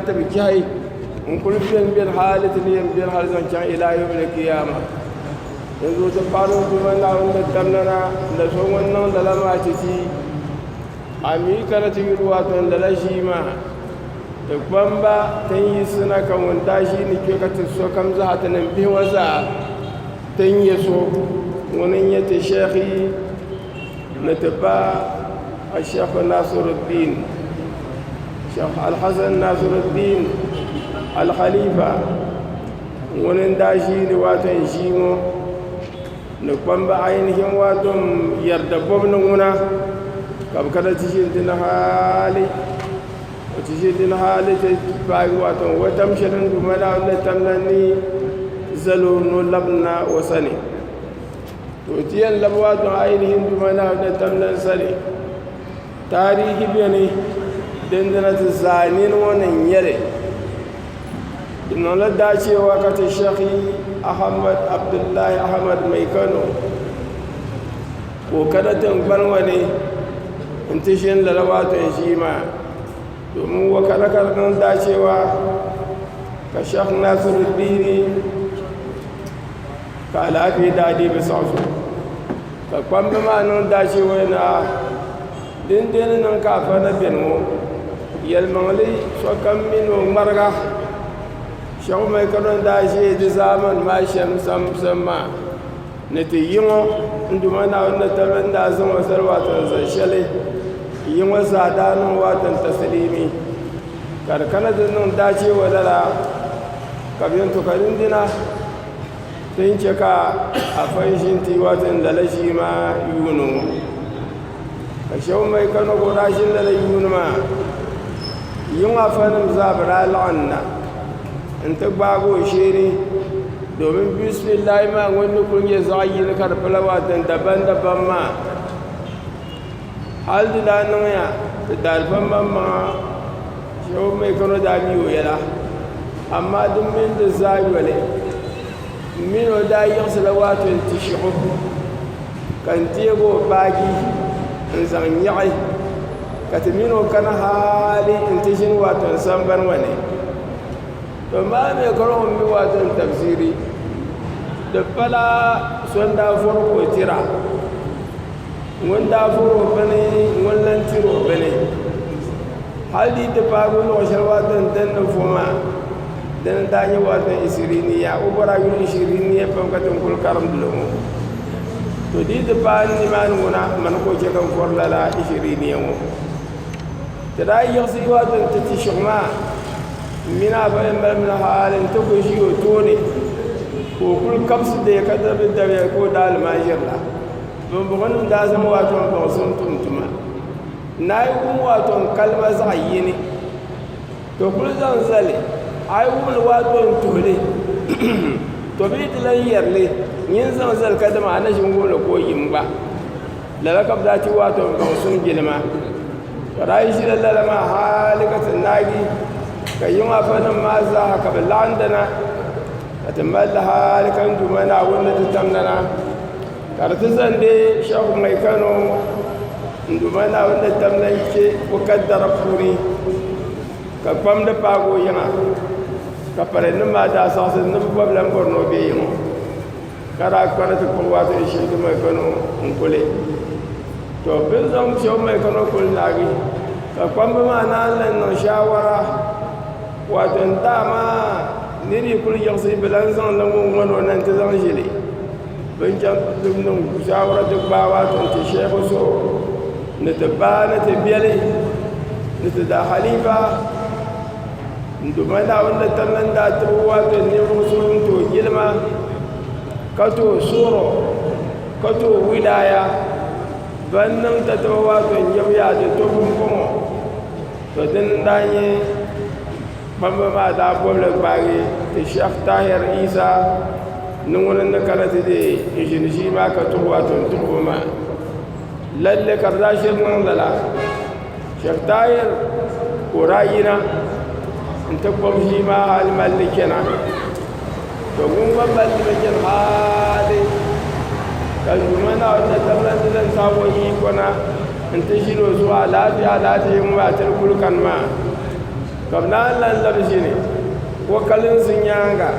بجاي ونقول بين حالة اللي بين حالة زنجان إلى يوم القيامة yanzu ta faru kuma na wanda tamnana da son wannan da lama ciki a mikar cikin ruwa tun da lashi ma da kwamba ta yi suna kan wanda shi ne ke ka so kam za ta nan bi wasa ta yi so wani ya ta shekhi na tafa a shekhi nasiruddin shekhi alhassan nasiruddin alkhalifa wani da shi ne watan shi mo da kwamba ainihin waton yarda gwamnan wuna kabkada cikin din hali ta fari waton watan shirin dumada wanda tamnani zalo no labna wasane to tiyan lab waton ainihin dumada wanda tamnan sane tarihi bene dindana ta zanin wannan yare dinan da cewa kata shekhi ahmad abdullahi ahmad mai kano ko kadatan banwa ne in tishin lalawatan shi ma domin wa kadakar nan dacewa ka shekh nasiruddini ka alafi dadi bisa su ka kwambi ma nan dacewa na dindin nan kafa na benmo yalmangli sokan minu marga shau mai kanon da shi da zaman ma shan samma na ta yi mo inda mana wanda ta randa zan wasar watan zashale yi wasa danin watan taslimi karkana da nan dace wa dala kabin tukarin dina tun cika a fanshin ti watan da lashi ma yunu ka shau mai kano godashin da yunu ma yin wafanin zabira la'anna in ta gbago shi ne domin bismillah ma wani kunye zagi na karfala watan daban-daban ma halin da nan ya da dalfan mamma shawar mai kano da miyo yana amma duk min da zagi wale mino da yi yasa da watan tishihu kan tego bagi in zan yi ka ta mino kana hali in tishin watan samban wane to ma mai karon mi watan tafsiri da fala son da farko tira wanda furo bane wannan tiro bane hali da faru no sharwatan dan da fuma dan da yi watan isiriniya ubara yin isiriniya famkatan kul karam dulumu to di da fa ni man wona man ko je kan forlala isiriniya mo da yi yasi watan tatishuma mina bayan min halin ta ku shi to ne ko kul kapsu da ya kadabi da ya ko da almajir la don bugun da zama wato ba sun tuntuma nayi kuma wato kalma zayi ne to kul zan zale ai kul wato tole to bi tilan yarle yin zan zal kadama ana shin gona ko yin ba lalakab da ci wato ba sun gilma rai shi lalama halikatan nagi kayyun afanin ma za haka ballandana a tamballa halikan dumana wanda ta tamnana karfi zande shahu mai kano dumana wanda tamnance bukaddara furi ka kwam da fago yana ka farannin ma da sasin nufi bablan borno bai yi mu kara kwana ta kowa ta shi mai kano in kule to bin zan shahu mai kano kulnari ka kwam ma na lannan shawara wato dama niri kul yagsi bilan zan lamun wano nan ta zan jile bin jan dum shawara duk ba wato ta shehu so na tabana ta biyale na ta da halifa nduma da wanda tannan da ta wato ne musulun to gilma kato suro kato wilaya bannan ta to wato yauya da to kuma to din danye bamba ma da bolle bari te Sheikh Tahir Isa nungunan da karatu da shi ma ka tuwa tun ma lalle kardashin nan dala Sheikh Tahir kurayina in tabbam shi ma hal mallikina to gun babban likin hali kan dumana wanda tablan zan sabo yi kona in ta shiro zuwa lafiya yin matar kulkan ma kamna lan labshi ne wakalin sun yanga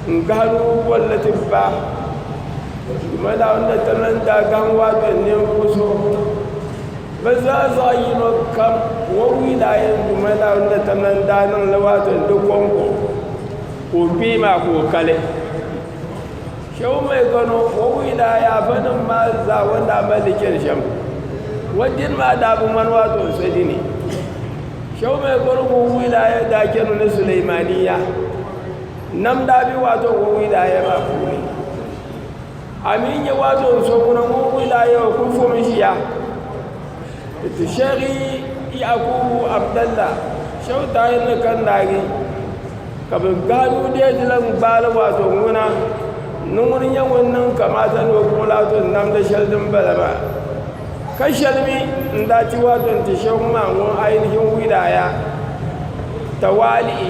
in gano wallatin ba dumana wanda tablan da gan wato ne kuso ba za yi no kam wawi da yin dumana wanda tablan da nan lawato dukkan ko bi ma ko kale shau mai gano wawi da ya fanin ma za wanda malikin sham wajen ma da abin manuwa to sai ne shau mai gurgun wilaya da ke nuna sulaimaniya nam da bi wato wilaya ma kuni amin ya wato so kuna wilaya ku fo mishiya to shari yakubu abdallah shau ta yin kan dagi kabin gado da dilan bala wato nguna nurin yan wannan kamata no kula to nam da shaldin balama kan shalmi da ci waton ta shawma won ainihin widaya tawali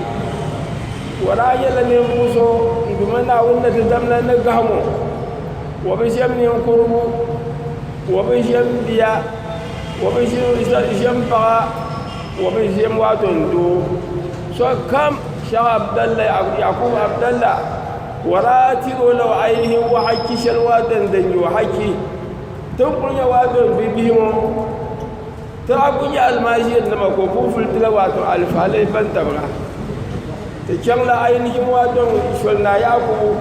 wala yala ne muso idumana wanda ta zamna na gamo wa bi shamni kurbu wa bi shambiya wa bi shamba wa bi sham waton do so kam sha abdallah yakub abdallah wala tiro law ainihin wa hakki shalwatan da yi wa hakki tun kunya wato bibimo ta kunya almajiyar da makoko fultila wato alfalai ban tabra ta kyan la ainihin wato shulna ya ku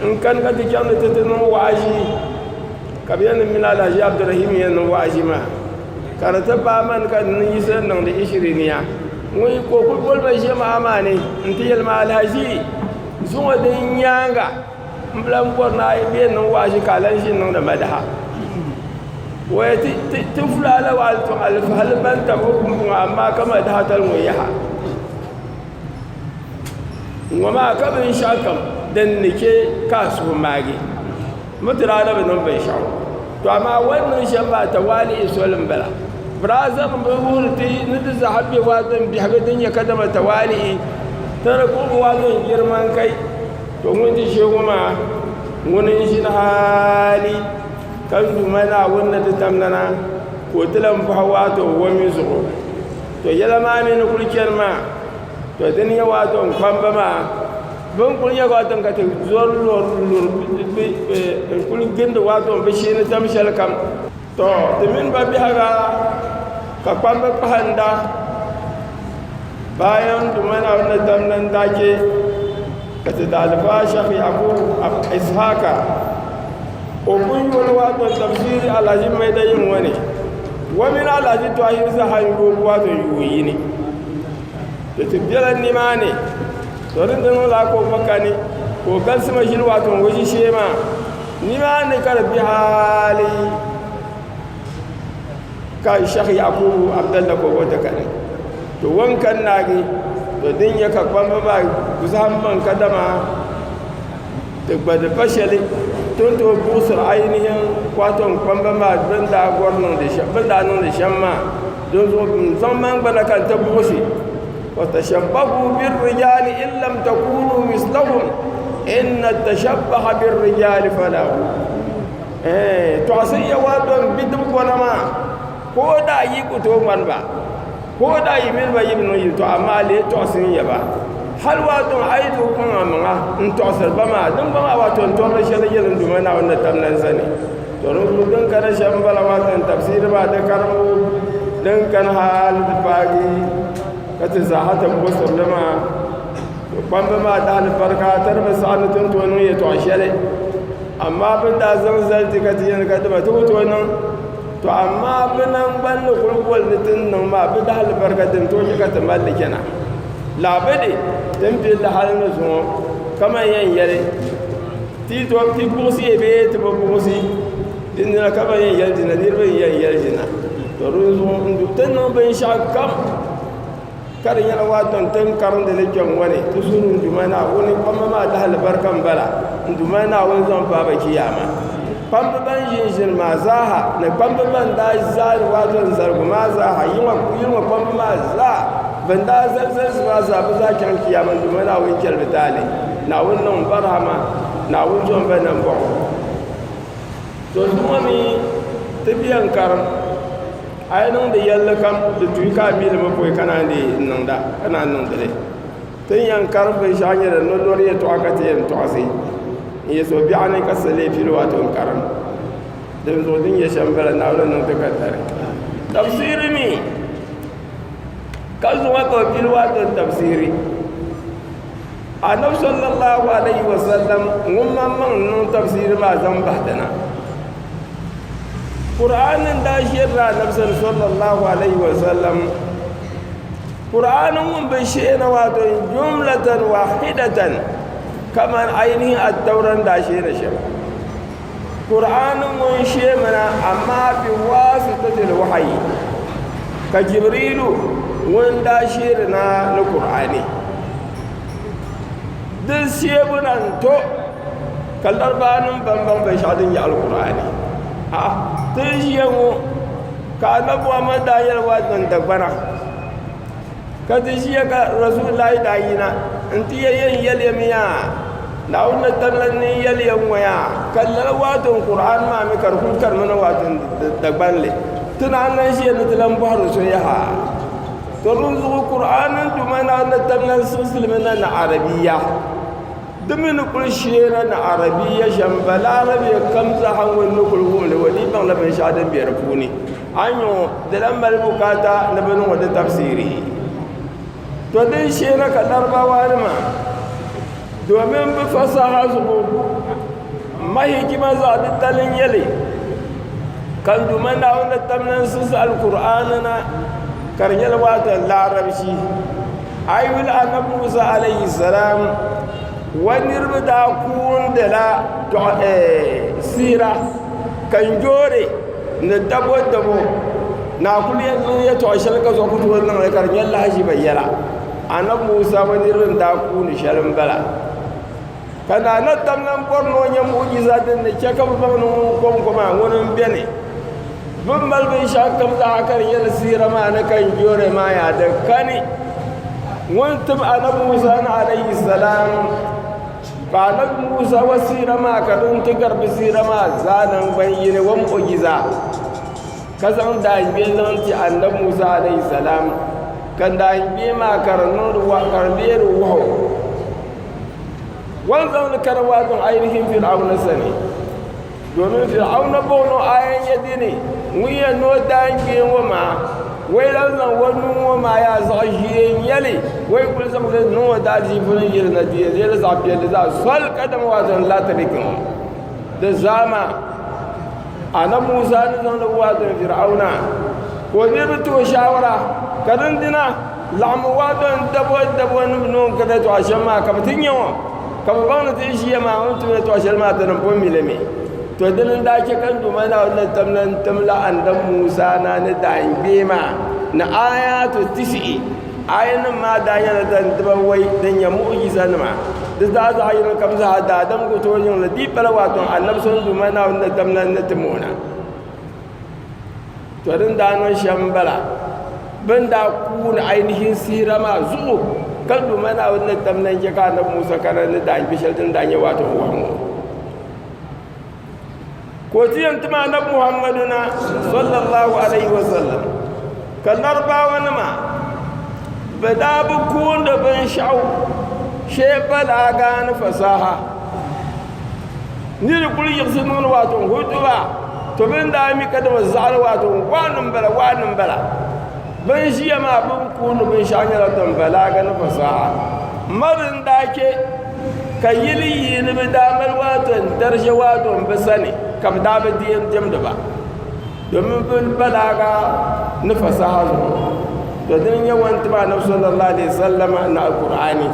in kan ka ta kyan da ta tunan wa'ashi kabiyar milala shi abdurrahim yanin wa'ashi ma karata ba man kan yi sannan da ishiriniya wani kokul kulban shi ma'ama ne in ta yalma alhaji sun wadin yanga mbulan na yi biyan nan washi kalan shi nan da madaha wai tufla la walto alfalban ta hukum amma kama da hatal wayaha ngoma kabin shakam dan nike kasu mage mutira da ban bai shawo to amma wannan shabba tawali isolin bala brazam buhurti nidu zahabi wazan bi habidin ya kadama tawali tare ko wazan girman kai to mun ji shi kuma wunin shi hali kan dumana wanda ta tamnana ko tilan fahawa to wami zuwa to yala ma ne kulkiyar ma to din ya wato kwamba ma ban kulya wato ka ta zuwar kulkin da wato bi shi ne tamshal kam to dimin ba bi haga ka kwamba fahanda bayan dumana wanda tamnan dake katadalfa shafi abu ishaka obun wani wato tafsiri alhaji mai da yin wani wani alhaji to ahir zahan gobe wato yoyi ne da tubbiran nima ne torin da nula ko baka ne ko kan su mashir wato wajen shema nima ne karbi hali ka shafi abu abdallah ko wata kane to wankan nagi to din ya kakwan ba musamman kadama da gbada fashali tun to busur ainihin kwaton kwamba ma bin da gwarnon da shabin da nun da shamma don zo musamman bana kan ta busi wata shabbahu bin rijali in lam takunu mislahum inna tashabbaha bin rijali falahu to sai ya wadon bidin gwanama ko da yi kuto man ba ko da yi min ba yibno yi to amma le to sun ya ba hal wato aidu kun amma in to sar ba ma dun ba ma wato to rashin yin dumana wannan tamnan sani to rubutun kada shan bala wato tafsir ba da karmu dan kan hal da fagi kace zahata busur lama kwamba ma da hal farka tarba sa'atun to ne ya to shale amma bin da zanzal tikati yana kada ba to nan to amma binan bannu kulkul ditin nan ma bi da albarkatin to kika ta mallake na labade dan bi da halin su kama yan yare ti to ti busi be to busi din na kama yan yare din dirbe yan yare din to ruzu ndu tan nan ban sha kam karin ya waton tan karin da lekken wani to sunun dumana wani kuma ma da albarkan bala dumana wani zan fa ba kiyama kwambaban yin ma zaha na kwambaban da zari wajen zargu ma zaha yi wa kwambama za ban da zarzar su ma zaɓi za ki hanki yaman domin na wun kyar bitali na wunan barhama na wujon banan ba to zuma mi tabiyan karam ai nan da yalla kam da tuyi ka mi da mafoi kana ne nan da kana nan da dai tun yan karam bai shanye da non lori ya to aka ta yan to asai ya so bi anan kasale fil wato karam da zo din ya shambala na wannan ta kaddare tafsiri mi kazu wato fil wato tafsiri annabi sallallahu alaihi wasallam ngumma man nun tafsiri ma zan bahdana qur'anin da shirra annabi sallallahu alaihi wasallam qur'anin mun bai shena wato jumlatan wahidatan kaman ainihin at-tauran da shena shi qur'anin mun shemana amma bi wasitatil wahyi ka jibrilu wanda shirna na qur'ani din shebunan to kallar banin banban bai shadin ya alqur'ani a tun shiyamu ka annabuwa madayar wajen dagbana ka tun shiya ka rasulullahi dayina in ti yayin yalyamiya na wannan tallanin yalyan waya kallar wajen qur'an ma mi karkun karmana wajen dagbanle tun annan shi na tilan bahar so yaha to runzu qur'anin dumana na tallan sulmana na arabiya dumin kulshera na arabiya shambala arabiya kamza hangon nukul humle wani ban labin shadan biyar funi anyo da lambar bukata na bin wada tafsiri to din shera ka darbawa ma domin bi fasaha su mahikima za a talin yale kan duman da wanda tamnan su alkur'anana karyar wata larabci ayyul annabi Musa alayhi salam wani rubuta kun da la sira kan jore na dabo na kuliyar ya tawashar ka zo kutu wannan karyar lashi bayyana annabi Musa wani rubuta kun sharin bala kana na tamnan borno nya mu'jiza din da ke kafa ban kuma wani bene bin balbin shakam da hakar yar sira ma na kan jore ma ya da kani wantum annabi Musa alayhi salam ba annabi Musa wasira ma kadun tigar bisira ma zanan bayyane wan mu'jiza kasan da ibe zan ti annabi Musa alayhi salam kan da ibe ma karnu ruwa karbe ruwa wanzan karwatun ainihin fir'auna sani domin fir'auna bono ayan yadi ne wiya no dange wama wai lanzan wani wama ya zahiyen yale wai kul zama da no da jibun yir na diye zai zafiya da za sol kadam wazan latarikin da zama ana Musa ne zan da wazan fir'auna ko ne to shawara kadin dina lamu wazan dabo non kada to ashama kamtin yawa kama bana ta shi ma on to to ashama ta nan pon mileme to dalin da ke kan duma na wannan tamlan tamla andan Musa na da bema na ayatu tisi ayan ma da yana da dabawai dan ya mu'jiza ma da za ayyukan kamza da adam go to yin ladi balawatun annabi sun duma na wannan tamlan na timona to dan da nan shambala banda ku na ainihin sirama zuwa kan duma na wannan tamlan ke ka annabi Musa karan da bishal din da ya wato wa ko tiyan tuma na Muhammaduna sallallahu alaihi wasallam kallar ba wani ma bada bu kun da ban sha'u she balaga na fasaha ni da kulli yasnun wato hutuba to bin da mi kada wazar wato wanin bala ban shi ma bin kun bin shanyar tan balaga na fasaha marin da ke kayili ni bidamar wato darshe wato basane kam da ba diyan jam da ba domin bin balaga na fasaha to din yawan tuba na sallallahu alaihi wasallam na alqur'ani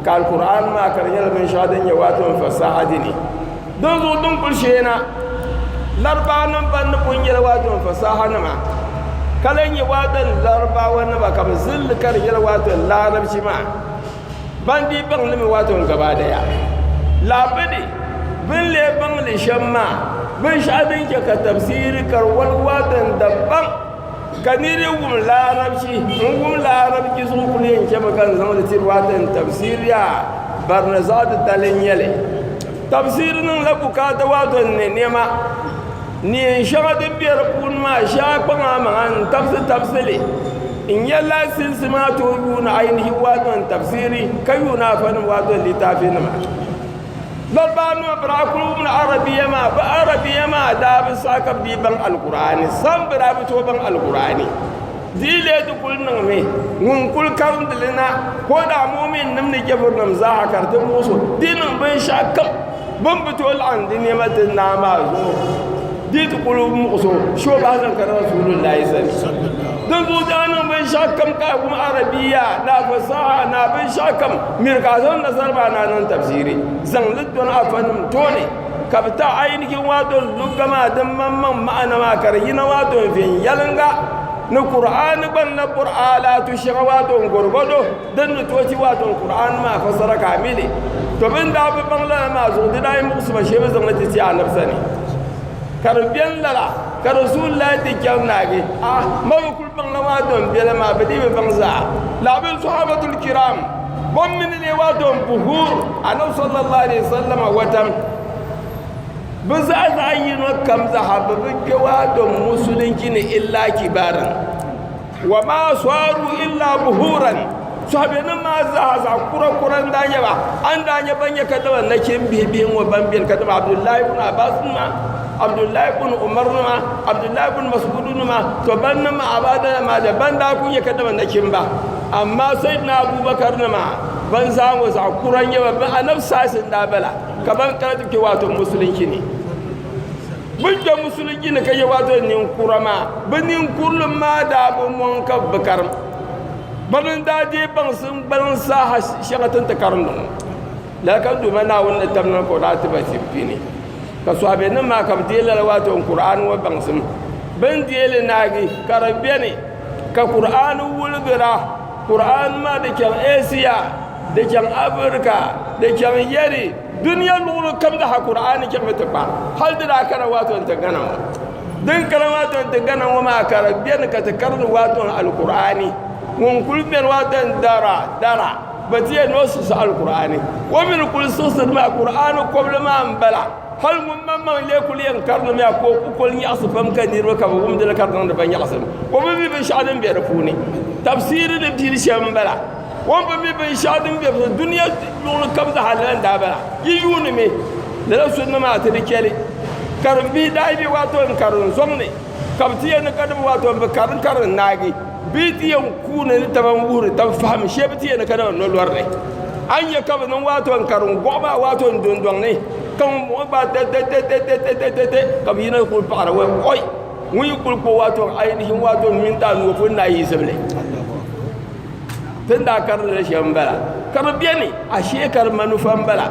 ka alqur'an ma karyar min shadan ya wato fasaha dini don zo dun kulshe na larbanan ban kungiyar wato fasaha na ma kalan ya wato larbawan ba kam zil karyar wato larabci ma bandi ban limi wato gaba daya labidi bin le ban le shamma bin shabin ke ka tafsiri karwal wadan dabban kanire gum larabci gum larabci sun kule ke bakan zama da tirwatan tafsiriya barnazat talin yale tafsirin la bukata wadan ne nema ni shagadi biyar kun ma sha kwanga man tafsili in yalla silsima to yuna ainihi wato tafsiri kayuna fa wato litafin ma balbanu brakulu min arabiyya ma da bi sakab di ban alqur'ani sam bra bi to ban alqur'ani dile du kul nan me ngun kul karum dilina ko da mu'min nam ne jabur nam za karta musu dinin ban shakam ban bi to lan din yamatin na ma zo dit kul musu sho ba zan kar rasulullahi sallallahu dan zo danan ban shakam ka kuma arabiya na fasaha na ban shakam mirkazan nazar ba nan tafsiri zan lidon afanin tone kabta ainihin wato lugama dan mamman ma'ana ma karina wato fin yalanga na qur'ani ban na qur'ala tu shiga wato gurgudo dan toci wato qur'an ma fasara kamili to bin da bi bangla ma zo dai musu ba shebe zan lati ci anabsani karbiyan lala ka rasulullahi ti kyan nage ma kul bangla wato bela ma bidi be bangza la bil sahabatul kiram bon min le wato buhur annabi sallallahu alaihi wasallam watam biza zayin wa kam zahaba bi wato musulunci ne illa kibaran wa ma saru illa buhuran sahabenin ma za kura-kuran danya ba an danya banya kadaba na kin bibiyin wa bambiyar kadaba abdullahi ibn abbas ma abdullahi ibn umar ma abdullahi ibn mas'ud ma to banna ma abada ma da banda kun ya kadaba na kin ba amma sayyidina abubakar ma ban samu za kuran yawa ba anab sasin da bala kaban karatu ke wato musulunci ne bunja musulunci ne kai wato nin kurama banin kullum ma da bun wanka bakar banin daje ban sun ban sa shagatan takarun la kan du mana wannan tamnan ko da ta basifi ne ka so abe nan ma kam dela wato qur'an wa ban sun ban dela nagi karabe ne ka qur'an wulgira qur'an ma da kan asia da kan afrika da kan yari duniya lulu kam da qur'an kan mutaba hal da kana wato ta gana dan kana wato ta gana wa ma karabe ne ka takarun wato alqur'ani mun kulben watan dara batiye no su alqur'ani wa min kul susul ma qur'anu qabla ma ambala hal mun mamma le kul yan karno me ko kul ni asfam kanir wa ka bum dal karno da ban yasam wa bi bi shadin bi rafuni tafsir da bil shambala wa bi bi shadin bi dunya lulu kabza halan da bala yiyuni me da sunna ma ta dikele karum bi dai bi wato karun somne kabtiye na kadam wato bi karun nagi bitiyan kuna ni taban wuri tan fahim she bitiyan kada no lorne anya kaba nan wato karun goba wato dondon ne kan mo ba te kabina kul para we oi wi kul ko wato ainihin wato min ta no fun na yi sable tunda karun da shambala kaba biyani a shekar manufan bala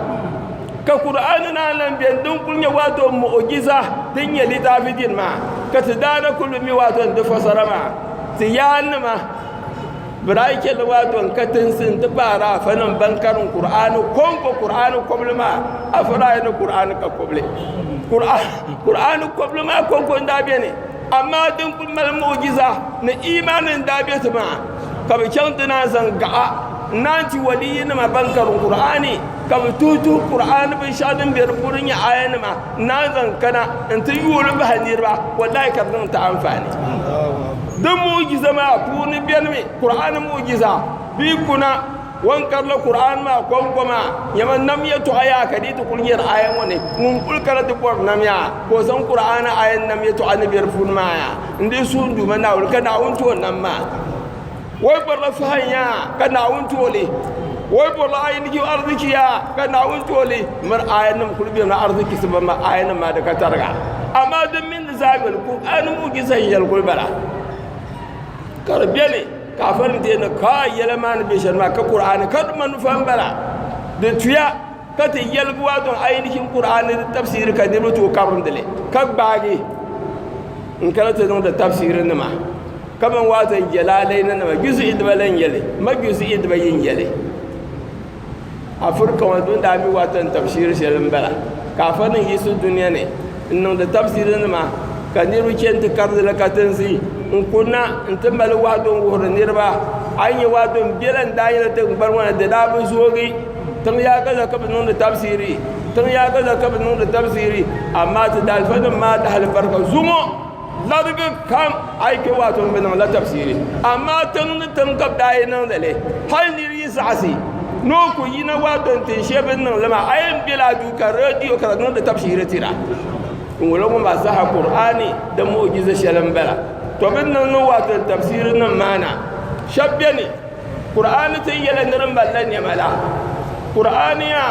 ka qur'ani na nan biyan dun kunya wato mu'jiza din ya litafidin ma ka tadana kullu mi wato da fasara ma tiyanma braike da wato katin sun tabara fanan bankarin qur'ani konko qur'ani koblema afara ne qur'ani ka koble qur'ani koblema konko ndabe ne amma din kun mal mu'jiza na imanin dabe ta ma ka bi can tana san ga nanti waliyin ma bankarin qur'ani ka bi tutu qur'ani bin shadin biyar burin ya ayan ma na zan kana in ta yi wani bahanir ba wallahi ka zan ta amfani dan mu'jiza ma kuni biyan me qur'an mu'jiza bi kuna wan karla qur'an ma konkoma yaman nam ya to aya kadi to kunyar ayan wone mun kulkara to por nam ya ko san qur'an ayan nam ya to anabiyar fun ma ya inde sun du mana ul kana unto nan ma wai barla fahanya kana unto le wai barla ayin ki arziki ya kana unto le mar ayan nam kulbi na arziki su ma ayan ma da ka targa amma dan min zabil qur'an mu'jiza yal kulbara karbiyane kafin da yana kawai yalama na bishar ma ka ƙura'ani ka manufan bala da tuya ka ta yalguwa don ainihin ƙura'ani da tafsiri ka nemi to kafin dale ka bage in karata don da tafsirin nama kaman wata yalalai na nama gizu idbalan yale magizu idbayin yale a furka wadun da ami watan tafsirin shirin bala kafin yi su duniya ne inda da tafsirin nama ka nemi kenta karzila katansi in kunna in tambali wadon wurin nirba an yi wadon bilan dayar ta bar wani da dabin zogi tun ya gaza kafa nuna tafsiri tun ya ga zaka bin da tafsiri amma ta dalfadin ma da halbarka zumo larga kam aike wato bin la tafsiri amma tun kab dai nan dale hal ni yi sasi no ku yi na wato tin shebin nan lama ayin bila duka radio ka da tafsiri tira kun wala mu ba sa qur'ani da mu'jiza shalan bala to bin nan wato tafsirin nan mana shabbani qur'ani ta yala nirin ballan ya mala qur'ani ya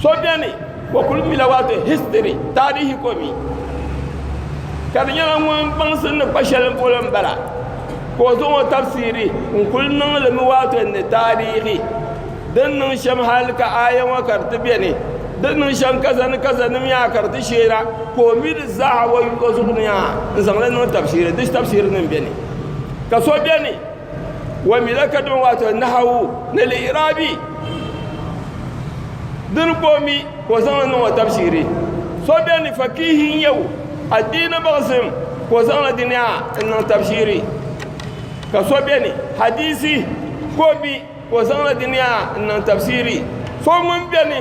shabbani wa kullu milawatu history tarihi komi kad nyala mon bansin na pashalan polan bala ko zo tafsiri kun nan le wato ne tarihi dan nan sham halka ayan wa kartibene dan nan sham kazan ya karti shera ko mir zawa ko zugniya zanlan nan tafsiri dis tafsir nan bene ka so bene wa milaka don wato nahwu na al-irabi dan komi ko zanlan nan tafsiri so bene fakihin yau addini basim ko zanlan diniya nan tafsiri ka so bene hadisi ko bi ko zanlan diniya nan tafsiri so mun bene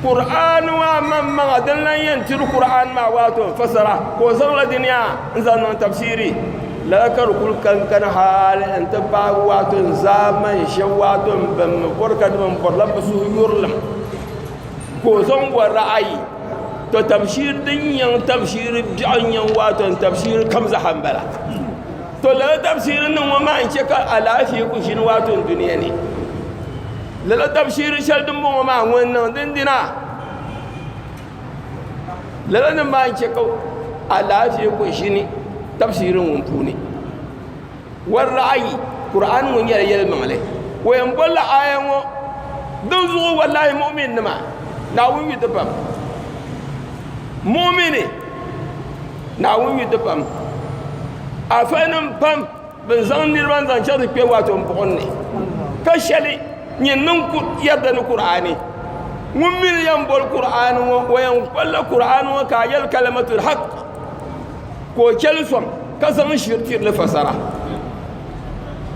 Qur'an wa man dan yantir Qur'an ma wato fasara ko zanla duniya zan tafsiri la kar kul kan hal anta ba wato zaman shawato bam burka dum burla su yurlam ko zan wa ra'ayi to tafsir din yan tafsir bi'an yan wato tafsir kamza hanbala to la tafsirin nan wa ma an ce ka alafi ku shin wato duniya ne lala tafsiri shaldin mu ma wannan dindina lala nan ma ce kau alafi ko shine tafsirin wumfu ne war ra'ayi qur'an mun yar yal mangale wayan bolla ayan wo dan zuwa wallahi mu'min nima na wun yi tafam mu'mini na wun yi tafam afanin pam bin zan nirban zan ce rufe wato mpon ne kashali ñinnin yadda ni qur'ani mun miliyan bol qur'ani wa yan kwalla qur'ani wa ka yal kalamatul haqq ko kelson ka zama shirtir la fasara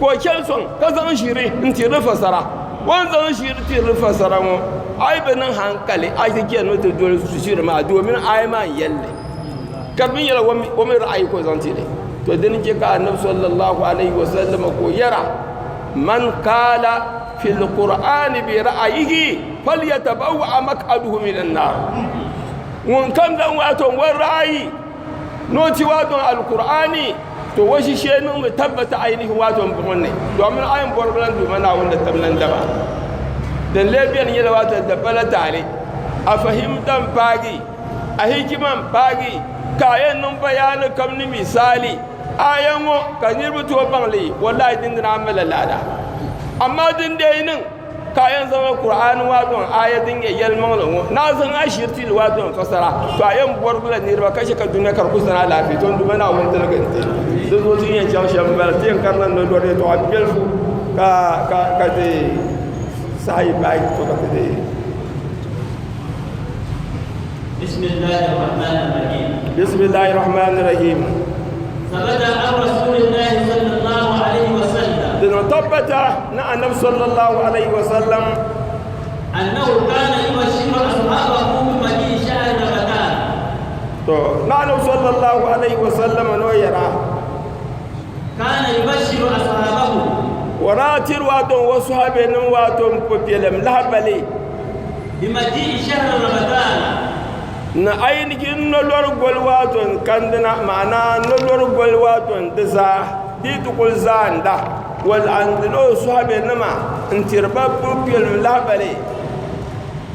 ko kelson ka zama shiri inti la fasara wan zama shirtir la fasara mo ai banan hankali ai take no to dole su shiri ma domin ai ma yalle karbin yala wa mi ra'ayi ko zanti ne to din ke ka annabi sallallahu alaihi wasallam ko yara man kala في القرآن برأيه فليتبوأ مقعده من النار وان كان ذا واتون والرأي نوتي واتون القرآن تو وشي شيء نوم تبت عينه واتون بغني دومن آيان بوربلان دومنا وند تبلن دبا دن لبيان يلا واتون دبلا تعالي أفهمتم باقي أهيكمان باقي كاين نم بيان كم نمثالي آيان كان يربطوا بانلي والله دين عمل لادا amma din da yinin kayan zama qur'ani wadon ayatin ya yalman lawo na san ashirti wadon fasara to ayan burbula ne ba kashe ka duniya kar kusana lafi ton duma na wanda daga te zo zo tin ya jaw sham bal tin karnan no dore to abel fu ka de sai bai to ka de bismillahir rahmanir rahim ثبت عن رسول الله صلى الله عليه وسلم ثبت عن النبي صلى الله عليه وسلم أنه كان يبشر أصحابه بمجيء شهر رمضان. نحن صلى الله عليه وسلم نويرا كان يبشر أصحابه وراتر واتون وصحابين واتون ببيلم لهبلي بمجيء شهر رمضان. na ainihin nolor gwalwaton kandina ma'ana nolor gwalwaton da za ditukul zanda wal andilo su habe nama in tirba bubiyar labale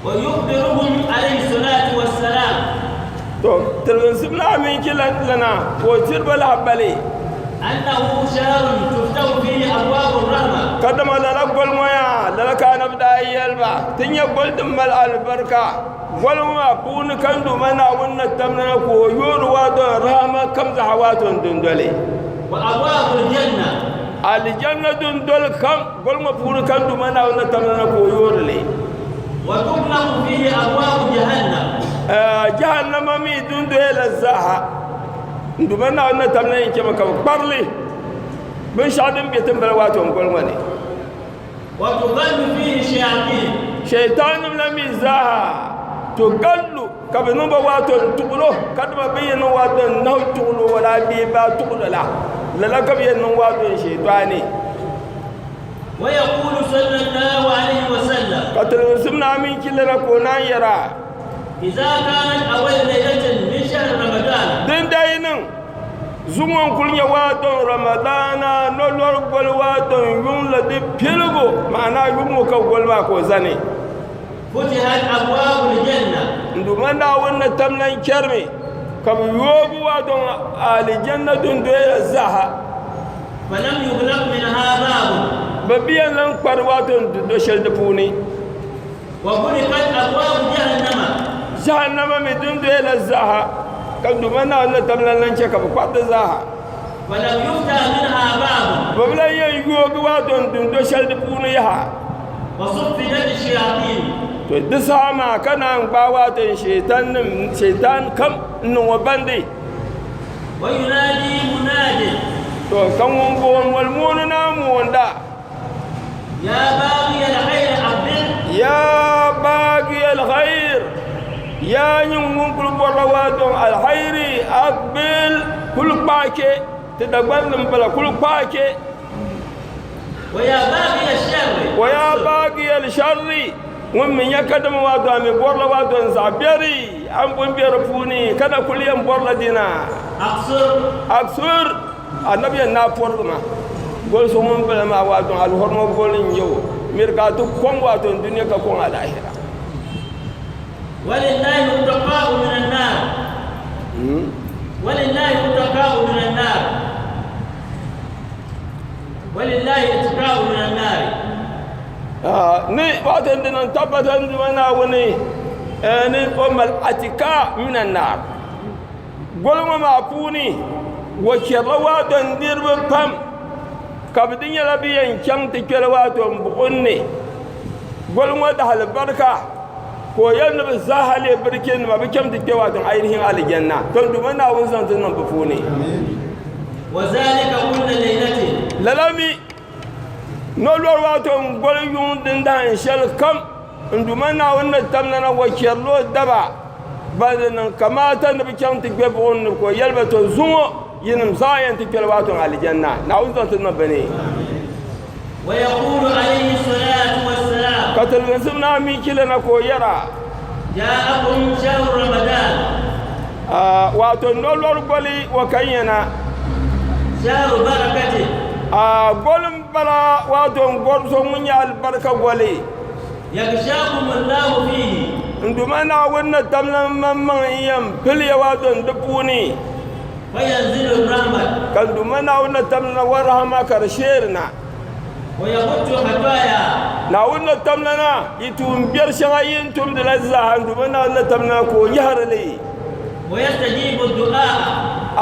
wa yukhbiruhum alayhi salatu wassalam to tilbin min kilan lana ko tirba labale annahu shahrun tuftahu fihi abwabur rahma kadama la gwal moya la kana bidayal ba tinya goldin mal albarka walma kun kan do mana wannan tamna ko yoruwa da rahama kam za hawatun dundole wa abwabul janna aljanna dundol kam walma kun kan do mana wannan tamna ko yorule wa tughlaqu fihi abwab jahannam jahannama mi dundole zaha ndu mana wannan tamna yake maka barli bin shadin bitin balwatun golma ne وتضل فيه الشياطين شيطان لم يزاها تقل كبنو بواتن تقلو كدما بين واتن نو تقلو ولا بيبا تقلو لا كبين واتن شيطاني ويقول صلى الله عليه وسلم قتل سمنا من كلنا كونا يرى إذا كانت أول ليلة من شهر رمضان دين داينن زمون كل يواتن رمضان نولور قول واتن يوم لدي بيلغو معنا يوم كقول ما كوزاني فتحت أبواب الجنة ndumanda wannan tamnan kyarme kam yobu واتن الجنة دوية زها فلم يغلق منها باب babiyan lan kpar watan do shel de puni وغلقت أبواب jahannama mi dun do la zaha kan du mana Allah tamlan lan ce ka kwat zaha ولم يفتح منها باب babla yan yobu watan dun do shel de puni ya وصفدت الشياطين to disama kana ba watan shaitan kam no bandi وينادي مناد to kan won wal mununa mu wanda يا باغي الخير أقبل يا باقي الخير يا يوم كل بروات الخير أقبل كل باكي تدبر بلا كل باكي ويا باغي الشر ويا باقي الشر ومن يكدم واتو أمي بورلا واتو زابيري أم بيرفوني كذا كل يوم بورلا دينا أكثر النبي نافور ما قول سومن بلا ما واتو الهرم قول يو ميركاتو كون واتو الدنيا كون على الآخرة ولله التقاء من النار ولله التقاء من النار ولله التقاء من النار ni watan da nan tabbatar da mana wani ni umar atika minan nar golma ma puni wa kirwa don dirbe pam kabdin ya labiyan kyan tikira wato bukunne golma da halbarka ko yan ba zahale birkin ma bi kyan tikira wato ainihin aljanna don du mana wun san nan bufuni wa zalika kullu laylatin lalami no lor wato gol yun din dan shel kam nduma na wannan tamna na wakirlo daba badan kamata da bikin tigbe bon ko yalba to zumo yinum zayan tikkel wato aljanna na uzan tun bane wa yaqulu alayhi salatu wassalam katal nasmna mi kilana ko yara ja'akum shahr ramadan wato no lor goli wa kanyana shahr barakati golum bala wato gorso mun ya albarka gole yakshakum Allah fihi nduma na wannan tamnan mamman iyam filya wato dubuni fayanzilu rahmat kan nduma na wannan tamnan warhama karshirna wa yaqtu hataya na wannan tamnana yitum biyar shagayin tum da lazza nduma na wannan tamna ko yaharle wa yastajibu du'a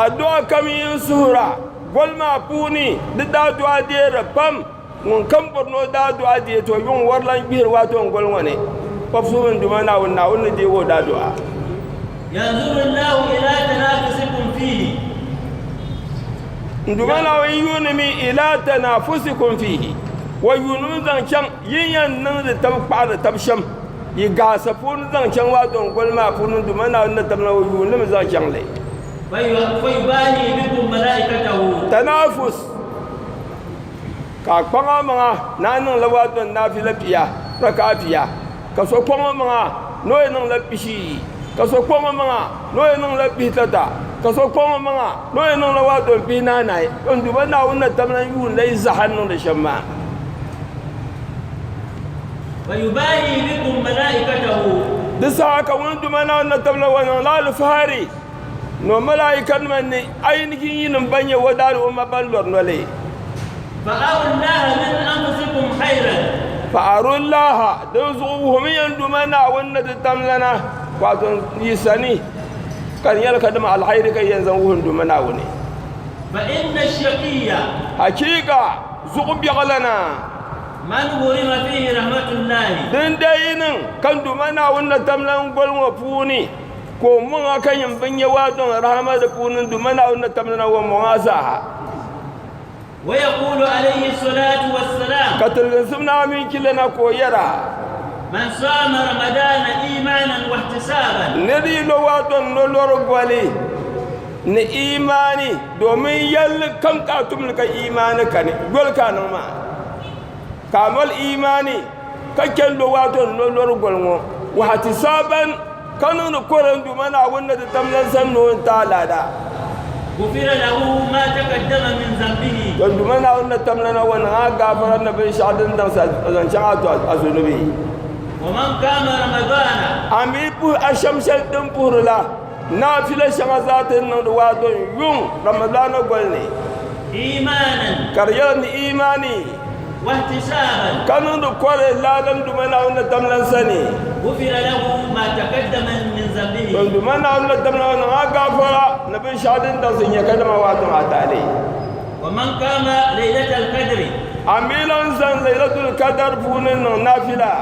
addu'a kamin suhura golma puni da du'a de pam mun kan borno da du'a de to yun warlan bihir wato gol ngone fafsumin dumana wannan de wo da du'a yanzuru Allah ila tanafusikum fihi dumana wa yunmi ila tanafusikum fihi wa yunun zan can yin nan da tabba da tabsham yi gasafun zan can wato golma punun dumana wannan tabna wa yunum zan can lai فيباني بكم ملائكته تنافس كاكبا مغا نانن لواتن نافلة بيا ركافيا كسو كوما مغا نوي نن لبشي كسو كوما مغا نوي نن لبيتتا كسو كوما مغا نوي نن لواتن بيناناي كندو بنا ونا تمنا يون لي زحن لشما فيباني بكم ملائكته دساكا وندو منا ونا تمنا ونا لا الفهاري no malaikan man ne ainihin yinin banye wadar umma ballor nole fa'arullaha min anfusikum khairan fa'arullaha dan zuhum yandumana wannan da tamlana wato yisani kan yalka da alkhairi kai yanzu wuhun dumana wani fa inna ash-shaqiyya hakika zuqbi galana man hurima fihi rahmatullahi dan dayinin kan dumana wannan tamlan golwa funi ko mun akan yin banye wadon rahama da punin dumana wannan tamna wa muasa ويقول عليه الصلاة والسلام katil sumna min kilana ko yara من صام رمضان إيمانا واحتسابا nedi lo waton no lor gwali ni imani domin yal kam ka tum ka imani kan gol kan ma kamal imani kakken lo waton no lor golmo wa hatisaban kanun koran du mana wanda da tamlan san no ta lada غفر له ما تقدم من ذنبه don du mana wanda tamlan wannan gafaran da bin shadin dan zan sha'atu azunubi ومن قام رمضان ami pu ashamshal din purula nafila shama zatin nan waton yun ramadana golne إيمانا karyar ni imani واحتسابا kanun da kware lalan du mana wanda tamlan sani غفر له ما تقدم من ذنبه don du mana wanda tamlan wannan gafara na bin shadin dan sun ya kadama waton atale ومن قام ليلة القدر amilan zan lailatul qadar funin nan nafila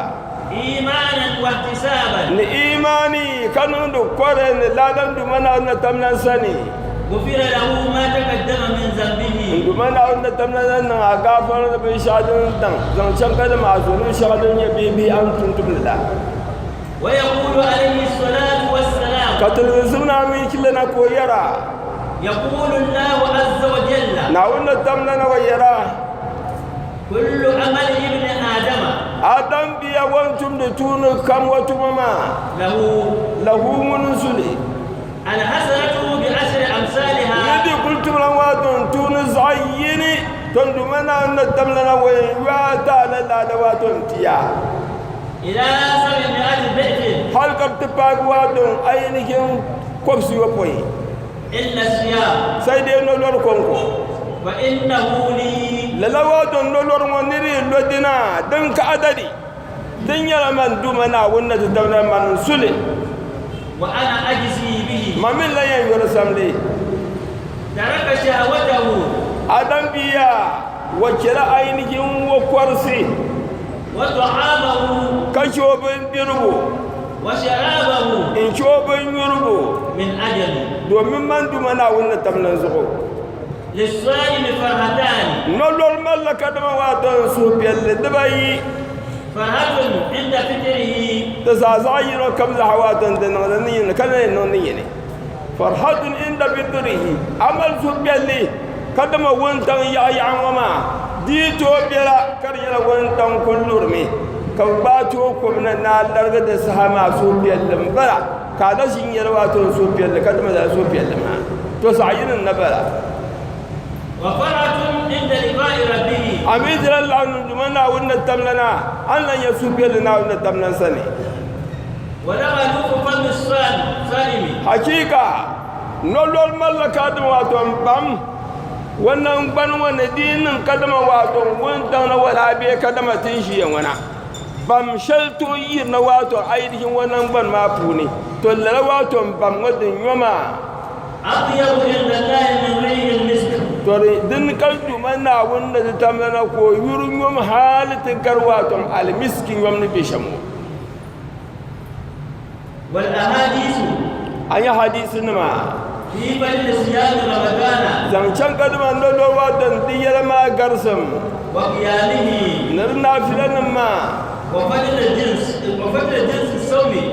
إيمانا واحتسابا ni imani kanun da kware ni lalan du mana wanda tamlan sani غفر له ما تقدم من ذنبه du mana wanda tamlan nan a gafara da bin shadin dan zan can kada mazunu shadin ya bibi an tuntum da ويقول عليه الصلاة والسلام katil sumna min kilana ko yara يقول الله عز وجل na wanda tamlana wa yara كل عمل ابن آدم adam biya wantum da tunu kam watu mama له lahu munusuli الحسنة بعشر أمثالها yadi kultum lan watun tunu zayyini ton du mana wanda tamlana wa yata la da watun tiya إلى 700 ضعف hal kap tpag watun ainihin kopsi wa poi إلا الصيام sai dai no lor konko فإنه لي lalawa don no lor ngoniri lodina dan ka adadi dan yara man du mana wanda da tamlana man sule وأنا أجزي به mamin la yan yor samle ترك شهوته adam biya wakira ainihin wakwarsi وطعامه kashobin dirbo وشرابه in shobin yurbo من أجل domin man dumana wannan tamnan zuko للصائم فرحتان nolol mallaka da wadan su biyalle dabai فرحة عند فطره da zazayi no kam za hawatan da nan yin kana non yin farhatun inda bidrihi amal su biyalle kada ma wantan ya an wama dito bira kar yana wantan kullur me ka ba to ko na larga da sahama su biyalle bara ka da shin yarwa to su biyalle kada ma da su biyalle ma to sayin na bara وفرحة عند لقاء ربه amidra Allah dumana wannan tamlana Allah ya su biyalle na wannan tamlan sane ولما فم الصائم hakika nolol mallaka da wato bam wannan ban wani dinin kadama wato wanda na wala be kadama tin shi yan wana bam shalto yi na wato ainihin wannan ban ma fune to lala wato bam wadin yoma أطيب عند الله من ريح المسك to din kaldu manna wanda da tamana ko yurun yom halatin karwato almiskin yom ne bishamu والأحاديث an yi hadisin ma في بل صيام رمضان zancen kadama lolo wato diyar ma garsam وقيامه na filanin ma وفضل الجنس الصومي